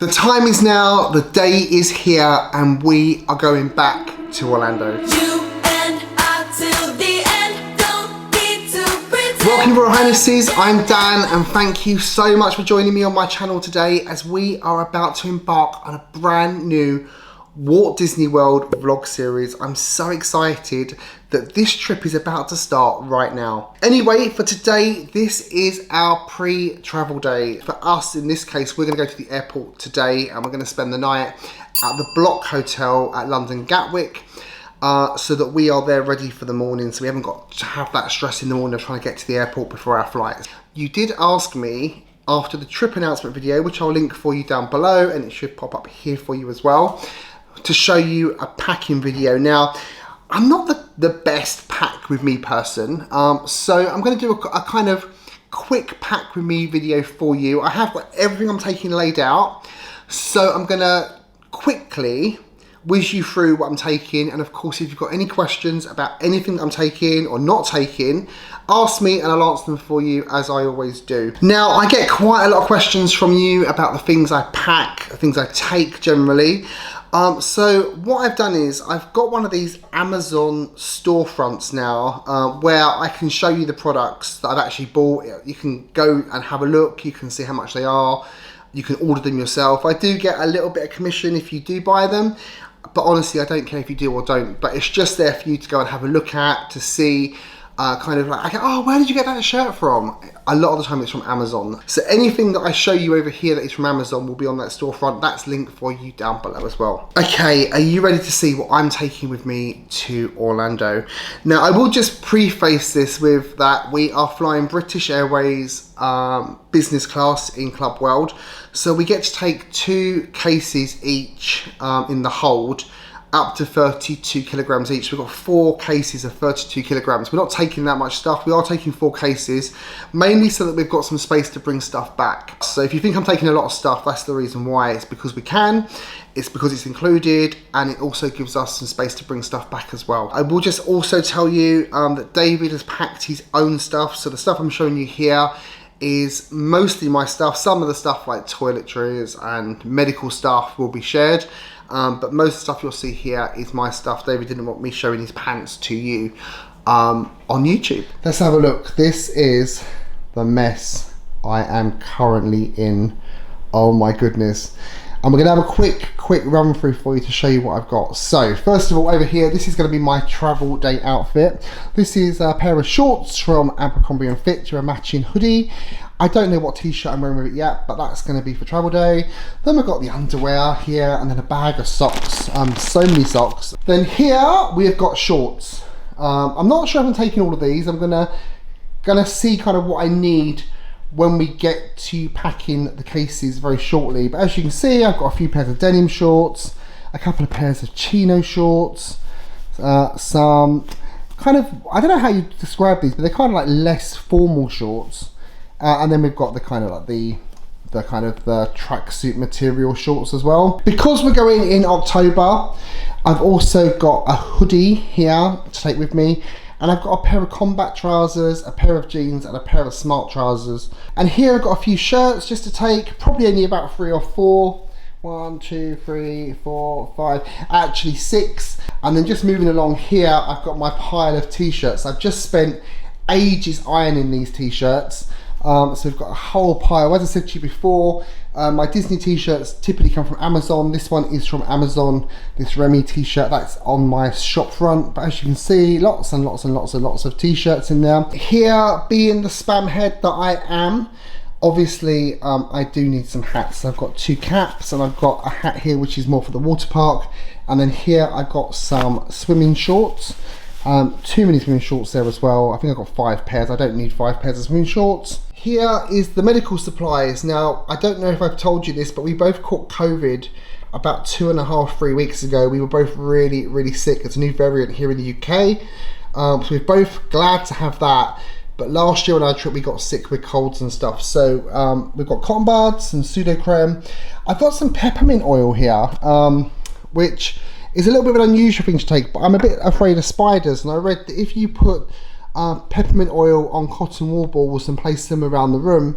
The time is now, the day is here, and we are going back to Orlando. Welcome, Royal Highnesses. I'm Dan, and thank you so much for joining me on my channel today as we are about to embark on a brand new Walt Disney World vlog series. I'm so excited that this trip is about to start right now. Anyway, for today, this is our pre-travel day. For us, in this case, we're gonna go to the airport today and we're gonna spend the night at the Bloc Hotel at London Gatwick so that we are there ready for the morning, so we haven't got to have that stress in the morning of trying to get to the airport before our flights. You did ask me after the trip announcement video, which I'll link for you down below, and it should pop up here for you as well, to show you a packing video. Now, I'm not the best pack with me person, so I'm going to do a kind of quick pack with me video for you. I have got everything I'm taking laid out, so I'm going to quickly whiz you through what I'm taking, and of course if you've got any questions about anything that I'm taking or not taking, ask me and I'll answer them for you, as I always do. Now, I get quite a lot of questions from you about the things I pack, the things I take generally. So what I've done is I've got one of these Amazon storefronts now where I can show you the products that I've actually bought. You can go and have a look, you can see how much they are, you can order them yourself. I do get a little bit of commission if you do buy them, but honestly I don't care if you do or don't, but it's just there for you to go and have a look at, to see kind of like, oh, where did you get that shirt from? A lot of the time it's from Amazon. So anything that I show you over here that is from Amazon will be on that storefront. That's linked for you down below as well. Okay, are you ready to see what I'm taking with me to Orlando? Now, I will just preface this with that we are flying British Airways business class in Club World. So we get to take 2 cases each in the hold, up to 32 kilograms each. We've got 4 cases of 32 kilograms. We're not taking that much stuff. We are taking 4 cases, mainly so that we've got some space to bring stuff back. So if you think I'm taking a lot of stuff, that's the reason why. It's because we can, it's because it's included, and it also gives us some space to bring stuff back as well. I will just also tell you that David has packed his own stuff. So the stuff I'm showing you here is mostly my stuff. Some of the stuff like toiletries and medical stuff will be shared. But most of the stuff you'll see here is my stuff. David didn't want me showing his pants to you on YouTube. Let's have a look. This is the mess I am currently in. Oh my goodness. And we're gonna have a quick run through for you to show you what I've got. So first of all, over here, this is gonna be my travel day outfit. This is a pair of shorts from Abercrombie & Fitch, a matching hoodie. I don't know what t-shirt I'm wearing with it yet, but that's going to be for travel day. Then we've got the underwear here, and then a bag of socks. So many socks. Then here we have got shorts. I'm not sure if I'm taking all of these. I'm gonna see kind of what I need when we get to packing the cases very shortly. But as you can see, I've got a few pairs of denim shorts, a couple of pairs of chino shorts, some kind of, I don't know how you describe these, but they're kind of like less formal shorts. And then we've got the kind of like the tracksuit material shorts as well. Because we're going in October, I've also got a hoodie here to take with me, and I've got a pair of combat trousers, a pair of jeans, and a pair of smart trousers. And here I've got a few shirts just to take, probably only about 3 or 4. 1, 2, 3, 4, 5, actually 6. And then just moving along here, I've got my pile of t-shirts. I've just spent ages ironing these t-shirts. So we've got a whole pile. As I said to you before, my Disney t-shirts typically come from Amazon. This one is from Amazon, this Remy t-shirt that's on my shop front. But as you can see, lots and lots and lots and lots of t-shirts in there. Here, being the spam head that I am, obviously I do need some hats. So I've got 2 caps, and I've got a hat here which is more for the water park. And then here I've got some swimming shorts. Too many swimming shorts there as well. I think I've got 5 pairs. I don't need 5 pairs of swimming shorts. Here is the medical supplies. Now, I don't know if I've told you this, but we both caught COVID about 2.5, 3 weeks ago. We were both really, really sick. It's a new variant here in the UK. So we're both glad to have that. But last year on our trip, we got sick with colds and stuff. So we've got cotton buds, some pseudocreme. I've got some peppermint oil here, which is a little bit of an unusual thing to take, but I'm a bit afraid of spiders. And I read that if you put peppermint oil on cotton wool balls and place them around the room,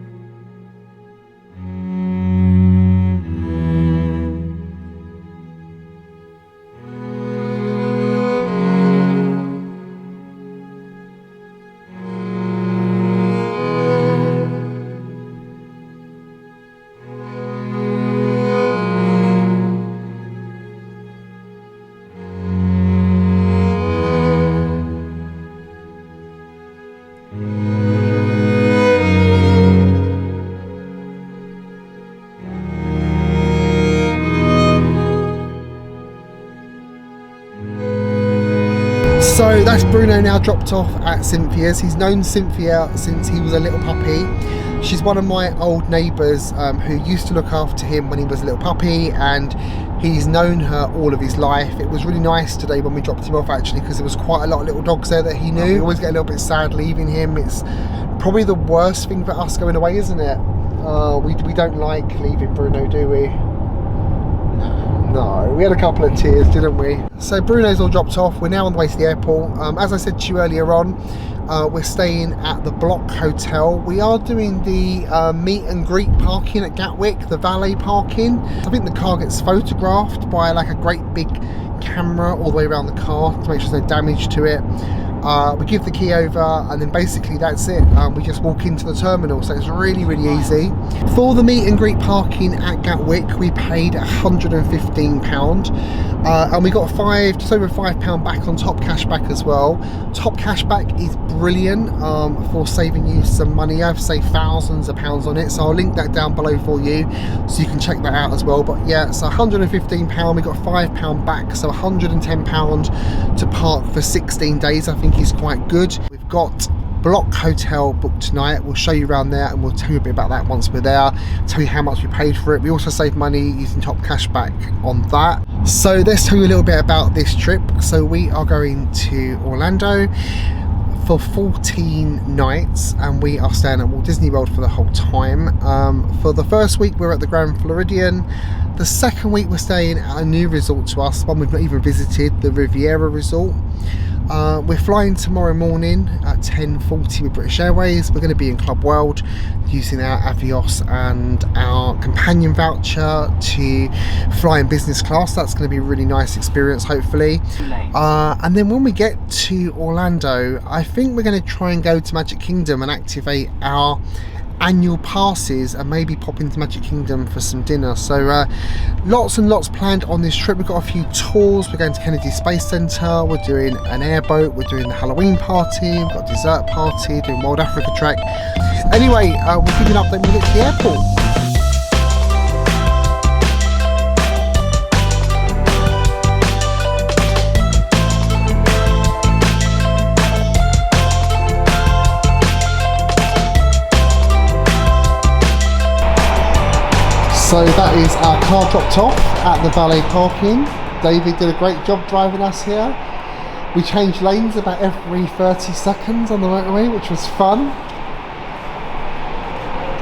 that's Bruno now dropped off at Cynthia's. He's known Cynthia since he was a little puppy. She's one of my old neighbours who used to look after him when he was a little puppy, and he's known her all of his life. It was really nice today when we dropped him off, actually, because there was quite a lot of little dogs there that he knew. We always get a little bit sad leaving him. It's probably the worst thing for us going away, isn't it? We don't like leaving Bruno, do we? No, we had a couple of tears, didn't we? So Bruno's all dropped off. We're now on the way to the airport. As I said to you earlier on, we're staying at the Bloc Hotel. We are doing the meet and greet parking at Gatwick, the valet parking. I think the car gets photographed by like a great big camera all the way around the car to make sure there's no damage to it. We give the key over, and then basically that's it. We just walk into the terminal, so it's really, really easy. For the meet and greet parking at Gatwick, we paid £115, and we got just over £5 back on top cashback as well. Top cashback is brilliant for saving you some money. I've saved thousands of pounds on it, so I'll link that down below for you so you can check that out as well. But yeah, so £115, we got £5 back, so £110 to park for 16 days. I think is quite good. We've got Bloc Hotel booked tonight. We'll show you around there and we'll tell you a bit about that once we're there, tell you how much we paid for it. We also saved money using top cashback on that. So let's tell you a little bit about this trip. So we are going to Orlando for 14 nights, and we are staying at Walt Disney World for the whole time. For the first week we're at the Grand Floridian. The second week we're staying at a new resort to us, one we've not even visited, the Riviera Resort. We're flying tomorrow morning at 10:40 with British Airways. We're going to be in Club World using our Avios and our companion voucher to fly in business class. That's going to be a really nice experience, hopefully. And then when we get to Orlando, I think we're going to try and go to Magic Kingdom and activate our annual passes and maybe pop into Magic Kingdom for some dinner. So lots and lots planned on this trip. We've got a few tours. We're going to Kennedy Space Centre, we're doing an airboat, we're doing the Halloween party, we've got a dessert party, doing Wild Africa Trek. Anyway, we'll give you an update when we get to the airport. So that is our car dropped off at the valet parking. David did a great job driving us here. We changed lanes about every 30 seconds on the motorway, which was fun.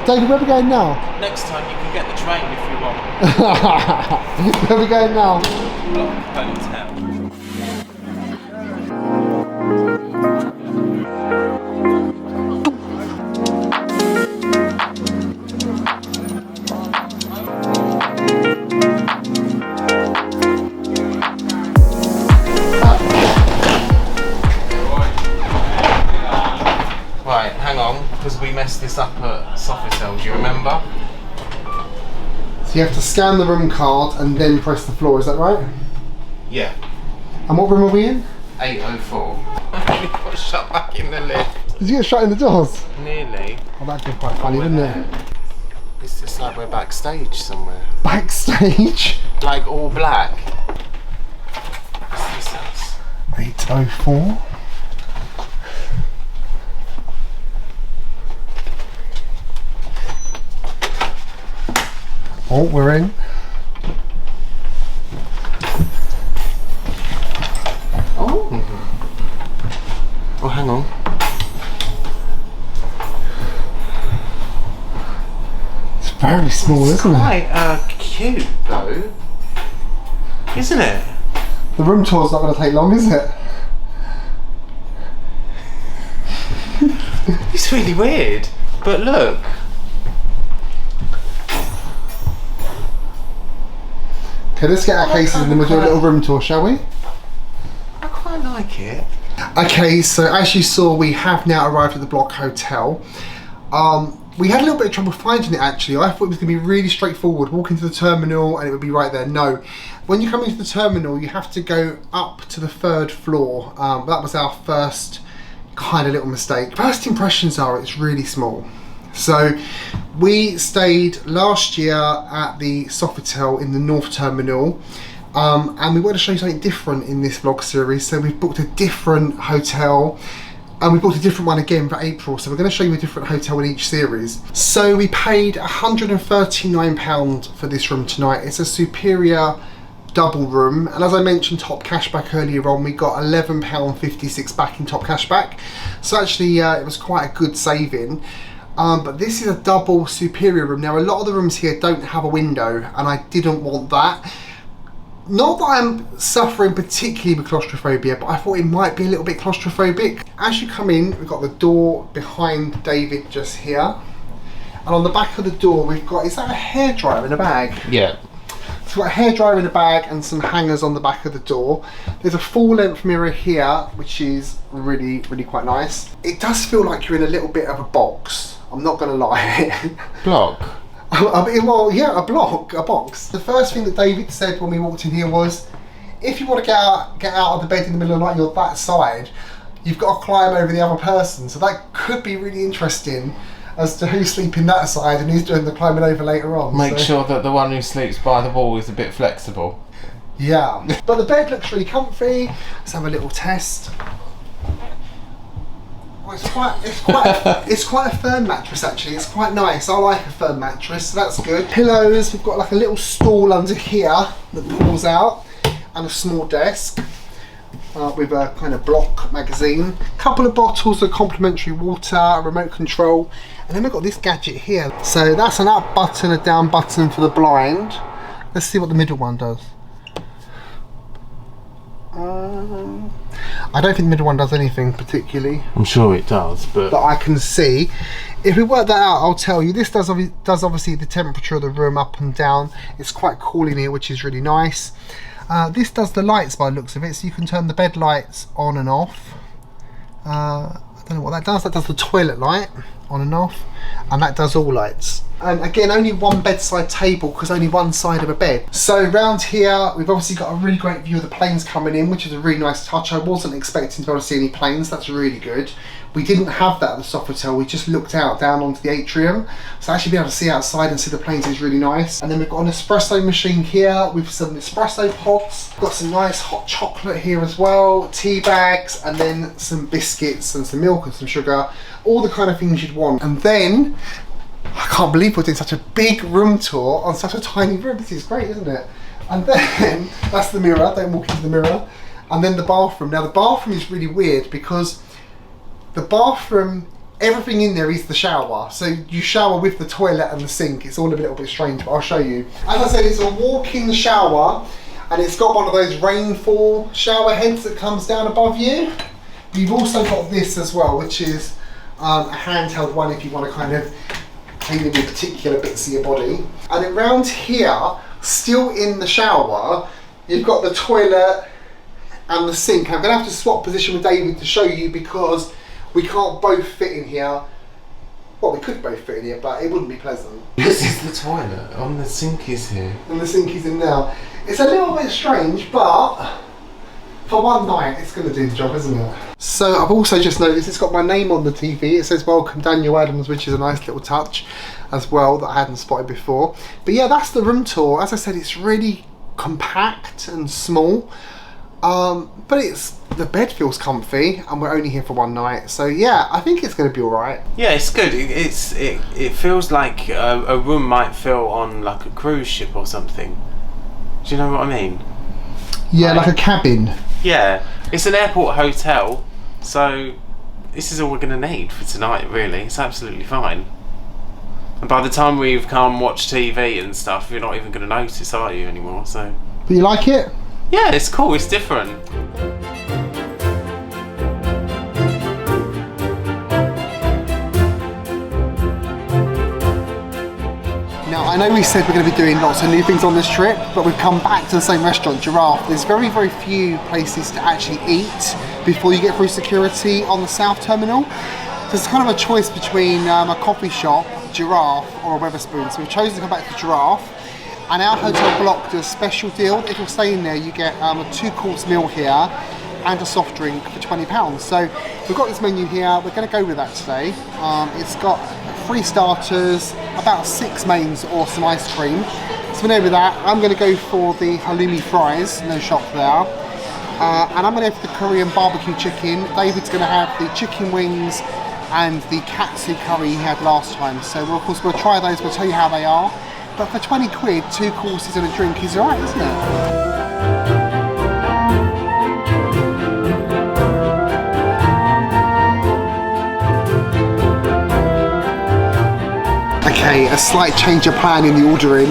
David, where are we going now? Next time you can get the train if you want. Where are we going now? Bloc Hotel. Right, hang on, because we messed this up at Sofitel, do you remember? So you have to scan the room card and then press the floor, is that right? Yeah. And what room are we in? 804. We got shut back in the lift. Did you get shut in the doors? Nearly. Oh, that'd be quite funny, wouldn't it? It's just like we're backstage somewhere. Backstage? Like all black. What's this house? 804. Oh, we're in. Oh. Oh, hang on. It's very small, isn't it? Quite cute, though. Isn't it? The room tour's not going to take long, is it? It's really weird. But look. Okay, let's get our cases and then we'll do a little room tour, shall we? I quite like it. Okay, so as you saw, we have now arrived at the Bloc Hotel. We had a little bit of trouble finding it, actually. I thought it was going to be really straightforward. Walk into the terminal and it would be right there. No. When you come into the terminal, you have to go up to the 3rd floor. That was our first kind of little mistake. First impressions are it's really small. So we stayed last year at the Sofitel in the North Terminal. And we want to show you something different in this vlog series. So we've booked a different hotel, and we booked a different one again for April. So we're going to show you a different hotel in each series. So we paid £139 for this room tonight. It's a Superior double room, and as I mentioned top cashback earlier on, we got £11.56 back in top cashback. So actually it was quite a good saving. But this is a double Superior room. Now a lot of the rooms here don't have a window, and I didn't want that. Not that I'm suffering particularly with claustrophobia, but I thought it might be a little bit claustrophobic. As you come in, we've got the door behind David just here. And on the back of the door, we've got, is that a hairdryer in a bag? Yeah. So we've got a hairdryer in a bag and some hangers on the back of the door. There's a full length mirror here, which is really, really quite nice. It does feel like you're in a little bit of a box. I'm not gonna lie. Block? Well, yeah, a box. The first thing that David said when we walked in here was, if you want to get out of the bed in the middle of the night and you're that side, you've got to climb over the other person. So that could be really interesting as to who's sleeping that side and who's doing the climbing over later on. Make sure that the one who sleeps by the wall is a bit flexible. Yeah, but the bed looks really comfy. Let's have a little test. Well, it's quite a firm mattress actually. It's quite nice. I like a firm mattress, so that's good. Pillows. We've got like a little stool under here that pulls out, and a small desk with a kind of Bloc magazine. Couple of bottles of complimentary water, a remote control, and then we've got this gadget here. So that's an up button, a down button for the blind. Let's see what the middle one does. I don't think the middle one does anything particularly. I'm sure it does, but that I can see. If we work that out, I'll tell you. This does obviously the temperature of the room up and down. It's quite cool in here, which is really nice. This does the lights by the looks of it, so you can turn the bed lights on and off. I don't know what that does. That does the toilet light on and off, and that does all lights. And again, only one bedside table because only one side of a bed. So around here, we've obviously got a really great view of the planes coming in, which is a really nice touch. I wasn't expecting to be able to see any planes. That's really good. We didn't have that at the Sofitel. We just looked out down onto the atrium. So actually being able to see outside and see the planes is really nice. And then we've got an espresso machine here with some espresso pods. Got some nice hot chocolate here as well, tea bags, and then some biscuits and some milk and some sugar. All the kind of things you'd want. And then, I can't believe we're doing such a big room tour on such a tiny room. This is great, isn't it? And then, that's the mirror, don't walk into the mirror. And then the bathroom. Now the bathroom is really weird because the bathroom, everything in there is the shower. So you shower with the toilet and the sink. It's all a little bit strange, but I'll show you. As I said, it's a walk-in shower, and it's got one of those rainfall shower heads that comes down above you. You've also got this as well, which is a handheld one if you want to kind of clean any particular bits of your body. And around here, still in the shower, you've got the toilet and the sink. I'm going to have to swap position with David to show you because we can't both fit in here. Well, we could both fit in here, but it wouldn't be pleasant. this is the toilet, and the sink is here. And the sink is in now. It's a little bit strange, but for one night, it's going to do the job, isn't it? So I've also just noticed it's got my name on the TV. It says welcome Daniel Adams, which is a nice little touch as well that I hadn't spotted before. But yeah, that's the room tour. As I said, it's really compact and small. But the bed feels comfy, and we're only here for one night. So yeah, I think it's going to be all right. Yeah, it's good. It feels like a room might feel on like a cruise ship or something. Do you know what I mean? Yeah, like a cabin. Yeah, it's an airport hotel, so this is all we're going to need for tonight, really. It's absolutely fine. And by the time we've come watch TV and stuff, you're not even going to notice, are you, anymore? So. But you like it? Yeah, it's cool. It's different. Now, I know we said we're going to be doing lots of new things on this trip, but we've come back to the same restaurant, Giraffe. There's very, very few places to actually eat before you get through security on the South Terminal. So it's kind of a choice between a coffee shop, Giraffe, or a Wetherspoon. So we've chosen to come back to Giraffe. And our hotel Bloc does a special deal. If you're staying there, you get a 2-course meal here and a soft drink for £20. So we've got this menu here. We're going to go with that today. It's got 3 starters, about 6 mains or some ice cream. So we're over that. I'm going to go for the halloumi fries, no shock there. And I'm going to go for the Korean barbecue chicken. David's going to have the chicken wings and the katsu curry he had last time. So of course we'll try those, we'll tell you how they are. But for 20 quid, 2 courses and a drink is alright, isn't it? Okay, a slight change of plan in the ordering.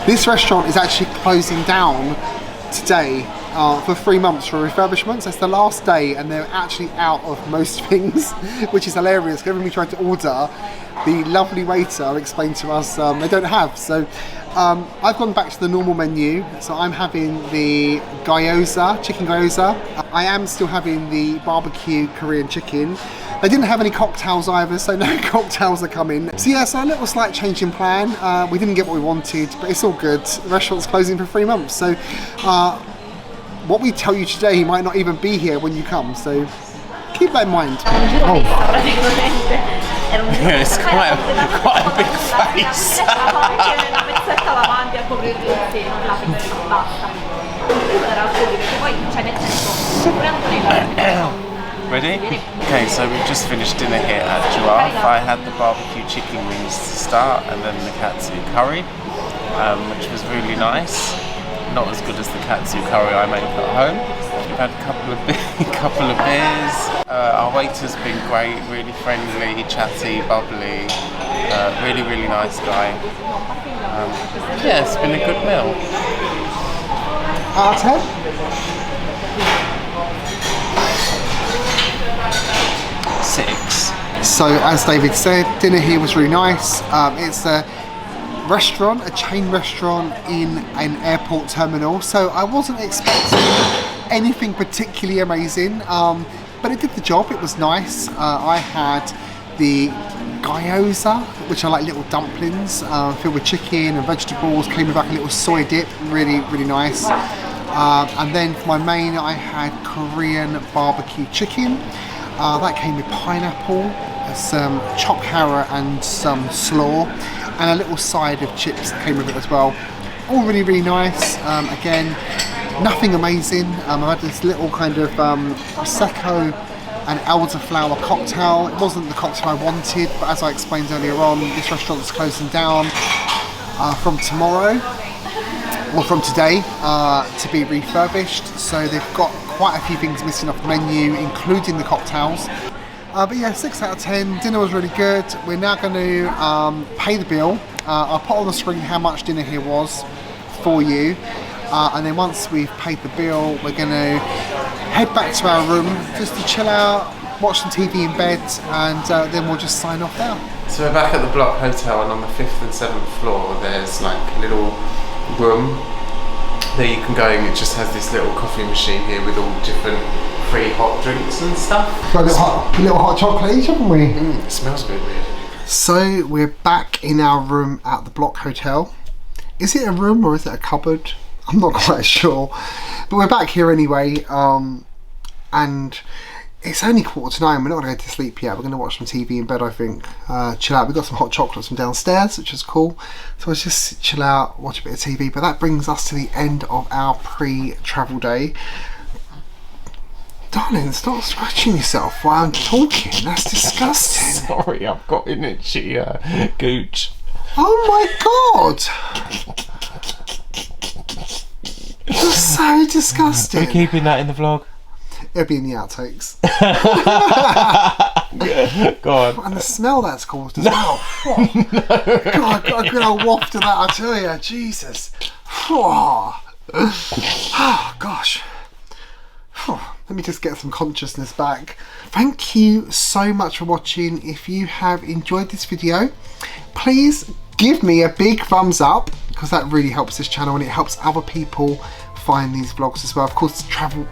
This restaurant is actually closing down today for 3 months for refurbishments. That's the last day and they're actually out of most things, which is hilarious. Every time we tried to order, the lovely waiter explained to us they don't have. So I've gone back to the normal menu. So I'm having the gyoza, chicken gyoza. I am still having the barbecue Korean chicken. They didn't have any cocktails either, so no cocktails are coming. So yeah, so a little slight change in plan. We didn't get what we wanted, but it's all good. The restaurant's closing for 3 months. So what we tell you today might not even be here when you come, so keep that in mind. Oh. Yeah, it's quite a big face. Ready? Okay, so we've just finished dinner here at Giraffe. I had the barbecue chicken wings to start and then the katsu curry, which was really nice. Not as good as the katsu curry I make at home. We've had a couple of beers. Our waiter's been great, really friendly, chatty, bubbly, really nice guy. Yeah, it's been a good meal. Out of 10? 6. So as David said, dinner here was really nice. It's a restaurant, a chain restaurant in an airport terminal, so I wasn't expecting anything particularly amazing, but it did the job. It was nice. I had the gyoza, which are like little dumplings filled with chicken and vegetables, came with like a little soy dip, really nice. And then for my main I had Korean barbecue chicken. That came with pineapple, some chopped carrot and some slaw, and a little side of chips that came with it as well. All really nice. Again, nothing amazing. I had this little kind of prosecco and elderflower cocktail. It wasn't the cocktail I wanted, but as I explained earlier on, this restaurant's closing down from tomorrow, or from today, to be refurbished. So they've got quite a few things missing off the menu, including the cocktails. But yeah, 6 out of 10. Dinner was really good. We're now going to pay the bill. I'll put on the screen how much dinner here was for you. And then once we've paid the bill, we're going to head back to our room just to chill out, watch some TV in bed, and then we'll just sign off now. So we're back at the Bloc Hotel, and on the 5th and 7th floor there's like a little room there you can go, and it just has this little coffee machine here with all different free hot drinks and stuff. Got a little hot chocolate each, haven't we? It smells a bit weird. So we're back in our room at the Bloc Hotel. Is it a room or is it a cupboard? I'm not quite sure, but we're back here anyway, and it's only 8:45. We're not going to go to sleep yet. We're going to watch some TV in bed, I think. Chill out. We've got some hot chocolates from downstairs, which is cool. So let's just chill out, watch a bit of TV. But that brings us to the end of our pre-travel day. Darling, stop scratching yourself while I'm talking. That's disgusting. Sorry, I've got an itchy gooch. Oh my god! That's so disgusting. We're keeping that in the vlog. It'll be in the outtakes. Go on. And the smell that's caused as well. God, I got a good old waft of that, I tell you. Jesus. Oh, gosh. Let me just get some consciousness back. Thank you so much for watching. If you have enjoyed this video, please give me a big thumbs up, because that really helps this channel and it helps other people find these vlogs as well. Of course,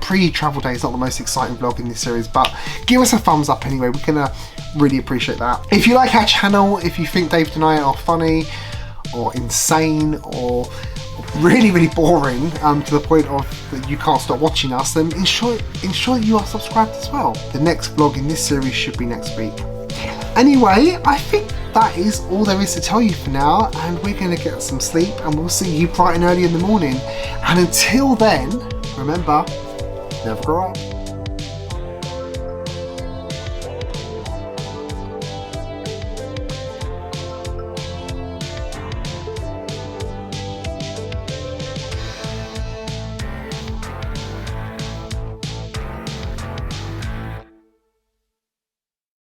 pre-travel day is not the most exciting vlog in this series, but give us a thumbs up anyway. We're gonna really appreciate that. If you like our channel, if you think David and I are funny or insane or really boring to the point of that you can't stop watching us, then ensure you are subscribed as well. The next vlog in this series should be next week. Anyway, I think that is all there is to tell you for now, and we're going to get some sleep and we'll see you bright and early in the morning. And until then, remember, never grow up.